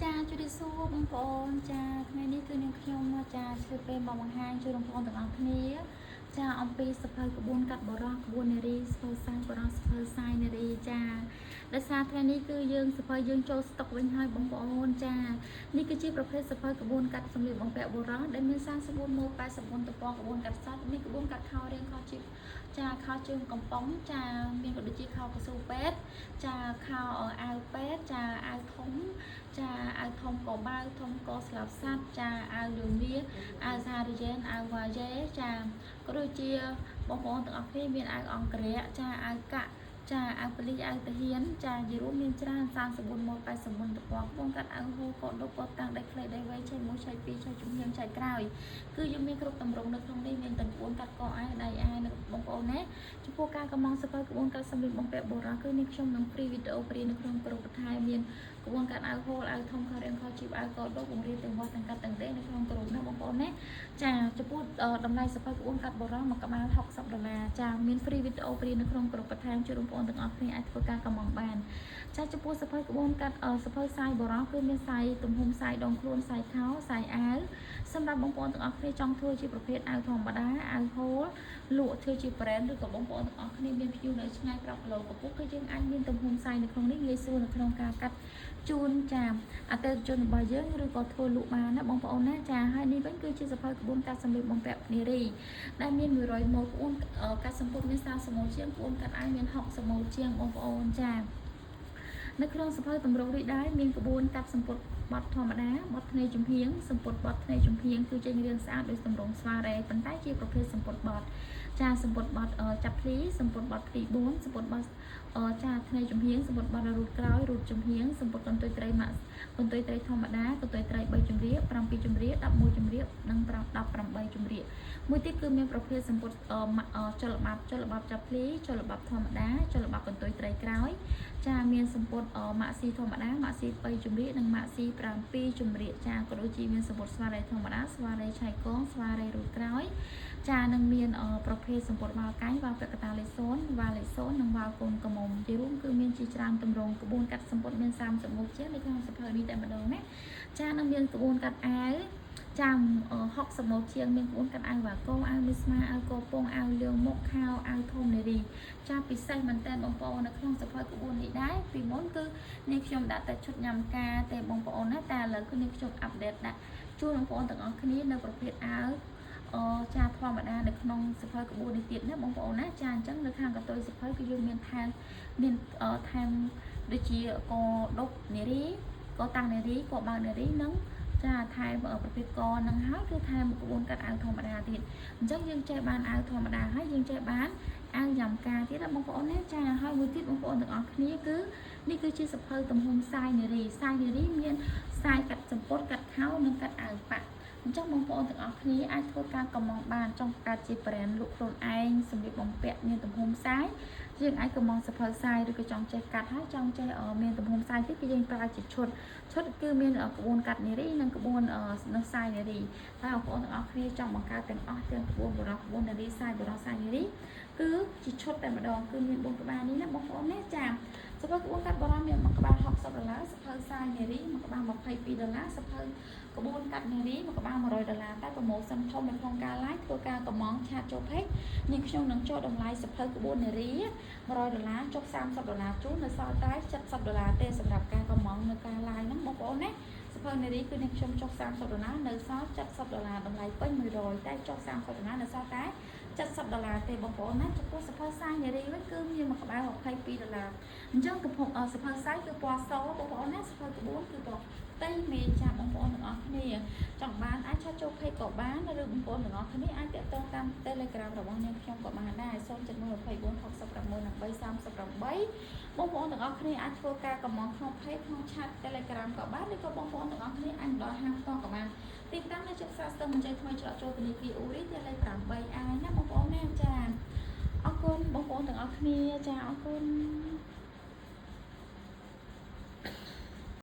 ចាជម្រាបសួរបងប្អូនចាថ្ងៃនេះគឺនាងខ្ញុំចាឆ្លៀតពេលមកបង្ហាញជួយបងប្អូនទាំងអស់គ្នាចាអំពីសភៅក្បួនកាត់បរោះក្បួននារីសភៅសាយបរោះសភៅសាយនារីចាដោយសារថ្ងៃនេះគឺយើងសភៅយើងចូលស្តុកវិញហើយបងប្អូនចានេះគឺជាប្រភេទសភៅក្បួនកាត់សម្លៀកបំពាក់បរោះដែលមាន34ម៉ូដ84ទំព័រក្បួនកាត់សតមានក្បួនកាត់ខោរៀងខោជីបចាខោជើងកំប៉ុងចាមានក៏ដូចជាខោកស៊ូពេទ្យចាខោអាវពេទ្យចាអាវធំចាអាវធំក៏បើធំក៏ស្លាប់សัตว์ចាអាវលឿងមាអាវសារីយ៉ែនអាវវ៉ាយ៉េចាក៏ដូចជាបងប្អូនទាំងអស់គ្នាមានអាវអង្គរៈចាអាវកាក់ចាអាវប៉ូលីសអាវទាហានចាយរួមមានច្រើន34ម៉ូដ84ទំព័របងកាត់អាវហូលក៏ដុបក៏តាំងដៃខ្លីដៃវែងឆៃ1ឆៃ2ឆៃជំនាញឆៃក្រោយគឺយើងមានគ្រប់តម្រងនៅក្នុងនេះមានទាំងក្បួនកាត់កអាវដៃអាវនៅបងប្អូនណាចំពោះការកំងសភៅក្បួនកាត់សម្លៀកបំពាក់បុរសគឺនេះខ្ញុំនឹងព្រីវីដេអូព្រីនៅក្នុងក្រុមបន្ថែមមានក្បួនកាត់អាវហូលអាវធំខោរៀងខោជីបអាវកដុបបង្រៀនទាំងវត្តទាំងកាត់ទាំងដេនៅក្នុងក្រុមណាបងប្អូនណាចាចំពោះតម្លៃសភៅក្បួនកាត់បុរសមួយក្បាល$60ចាមានព្រីវីដេអូព្រីនៅក្នុងក្រុមបន្ថែមជួយបងប្អូនទាំងអស់គ្នាអាចធ្វើការកំងបានចាចំពោះសភៅក្បួនកាត់សភៅសាយបុរសគឺមានសាយទំហំសាយដងខ្លួនសាយខោសាយអាវសម្រាប់បងប្អូនទាំងអស់គ្នាចង់ធ្វើជាប្រភេទអាវធម្មតាអាវហូលលក់ធ្វើជា brand ឬក៏បងប្អូនទាំងអស់គ្នាមាន view នៅឆ្ងាយ5គីឡូកំពុះគឺយើងអាចមានទំហំសាយនៅក្នុងនេះងាយស្រួលនៅក្នុងការកាត់ជូនចាអតិថិជនរបស់យើងឬក៏ធ្វើលក់បានណាបងប្អូនណាចាហើយនេះវិញគឺជាសភៅក្បួនកាត់សម្លៀកបំពាក់នារីដែលមាន100ម៉ូដក្បួនកាត់សម្ពុតមាន30ម៉ូដជាងក្បួនកាត់អាវមាន60ម៉ូដជាងបងប្អូនចានៅក្នុងសភៅតម្រងរីដែរមានក្បួនកាត់សម្ពុតបត់ធម្មតាបត់ធ្នេចំហៀងសម្ពុតបត់ធ្នេចំហៀងគឺចេញរាងស្អាតដោយតម្រងស្វារ៉េប៉ុន្តែជាប្រភេទសម្ពុតបត់ចាសម្ពុតបត់ចាប់ភ្លីសម្ពុតបត់ភ្លី4សម្ពុតបត់ចាធ្នេចំហៀងសម្ពុតបត់រូតក្រោយរូតចំហៀងសម្ពុតកន្ទុយត្រីម៉ាក់កន្ទុយត្រីធម្មតាកន្ទុយត្រី3ជំរាប7ជំរាប11ជំរាបនិង18ជំរាបមួយទៀតគឺមានប្រភេទសម្ពុតចលបាប់ចាប់ភ្លីចលបាប់ធម្មតាចលបាប់កន្ទុយត្រីក្រោយចាមានសម្ពុតម៉ាក់ស៊ីធម្មតាម៉ាក់ស៊ី3ជំរាបនិងម៉ាក់ស៊ី7ជំរាបចាក៏ដូចជាមានសម្ពុតស្វារ៉េធម្មតាស្វារ៉េឆៃកងស្វារ៉េរូតក្រោយចានឹងមានប្រភេទសម្ពុតវ៉ាល់កាញ់វ៉ាល់ពាក់កតាលេសូនវ៉ាល់លេសូននិងវ៉ាល់កូនកំមុំជារួមគឺមានជាច្រើនតម្រងក្បួនកាត់សម្ពុតមាន30ម៉ូដជាងនៅក្នុងសភៅនេះតែម្ដងណាចានឹងមានក្បួនកាត់អាវចាំ60ម៉ូដជាងមានក្បួនកាត់អាវវ៉ាកោអាវមានស្មាអាវកោពងអាវលឿងមុខខោអាវធំនារីចាពិសេសមែនតើបងប្អូននៅក្នុងសភៅក្បួននេះដែរពីមុនគឺនេះខ្ញុំដាក់តែឈុតញ៉ាំការតែបងប្អូនណាតែឥឡូវគឺនេះខ្ញុំអាប់ដេតដាក់ជូនបងប្អូនទាំងអស់គ្នានៅប្រភេទអាវចាធម្មតានៅក្នុងសភៅក្បួននេះទៀតណាបងប្អូនណាចាអញ្ចឹងនៅខាងកតុយសភៅគឺយើងមានថែមដូចជាកដប់នារីកតាំងនារីកបើនារីនិងចាថែមប្រភេទកនឹងហើយគឺថែមក្បួនកាត់អាវធម្មតាទៀតអញ្ចឹងយើងចេះបានអាវធម្មតាហើយយើងចេះបានអាវយ៉ាំការទៀតណាបងប្អូនណាចាហើយមួយទៀតបងប្អូនទាំងអស់គ្នាគឺនេះគឺជាសភៅទំហំសាយនារីមានសាយកាត់សម្ពុតកាត់ខោនិងកាត់អាវប៉ាក់អញ្ចឹងបងប្អូនទាំងអស់គ្នាអាចធ្វើការកំងបានចង់កាត់ជា brand លក់ខ្លួនឯងសម្លៀកបំពាក់មានទំហំសាយយើងអាចកំងសភៅសាយឬក៏ចង់ចេះកាត់ហើយចង់ចេះមានទំហំសាយទៀតគឺយើងប្រើជាឈុតគឺមានក្បួនកាត់នារីនិងក្បួននឹងសាយនារីតែបងប្អូនទាំងអស់គ្នាចង់បង្កើតទាំងអស់ទាំងក្បួនបុរសក្បួននារីសាយបុរសសាយនារីគឺជាឈុតតែម្ដងគឺមាន4ក្បាលនេះណាបងប្អូនណាចាសភៅក្បួនកាត់បុរសមានមួយក្បាល$60សភៅសាយនារីមួយក្បាល$22សភៅក្បួនកាត់នារីមួយក្បាល$100តែប្រម៉ូសិនធំនៅក្នុងការ live ធ្វើការកំងឆាតចូល page នាងខ្ញុំនឹងចូលតម្លៃសភៅក្បួននារី$100ចុះ$30ជូននៅសល់តែ$70ទេសម្រាប់ការកំងនៅការ live ហ្នឹងបងប្អូនណាសភៅនារីគឺនាងខ្ញុំចុះ$30នៅសល់$70តម្លៃពេញ100តែចុះ$30នៅសល់តែ$70ទេបងប្អូនណាចំពោះសភៅសាយនារីវិញគឺមានមួយក្បាល$22អញ្ចឹងកំពុងសភៅសាយគឺពណ៌សបងប្អូនណាសភៅក្បួនគឺពណ៌ផ្ទៃមេចាបងប្អូនទាំងអស់គ្នាចង់បានអាចឆាតចូល page ក៏បានឬបងប្អូនទាំងអស់គ្នាអាចទាក់ទងតាម Telegram របស់នាងខ្ញុំក៏បានដែរ07124631338បងប្អូនទាំងអស់គ្នាអាចធ្វើការកំងក្នុង page ក្នុង chat Telegram ក៏បានឬក៏បងប្អូនទាំងអស់គ្នាអាចដល់ហាងផ្ទាល់ក៏បានទីតាំងនៅជិតផ្សារស្ទឹងមន្ទីរថ្មីច្រកចូលធនាគារអ៊ូរីទីលេខ 8A ណាបងប្អូនណាចាអរគុណបងប្អូនទាំងអស់គ្នាចាអរគុណ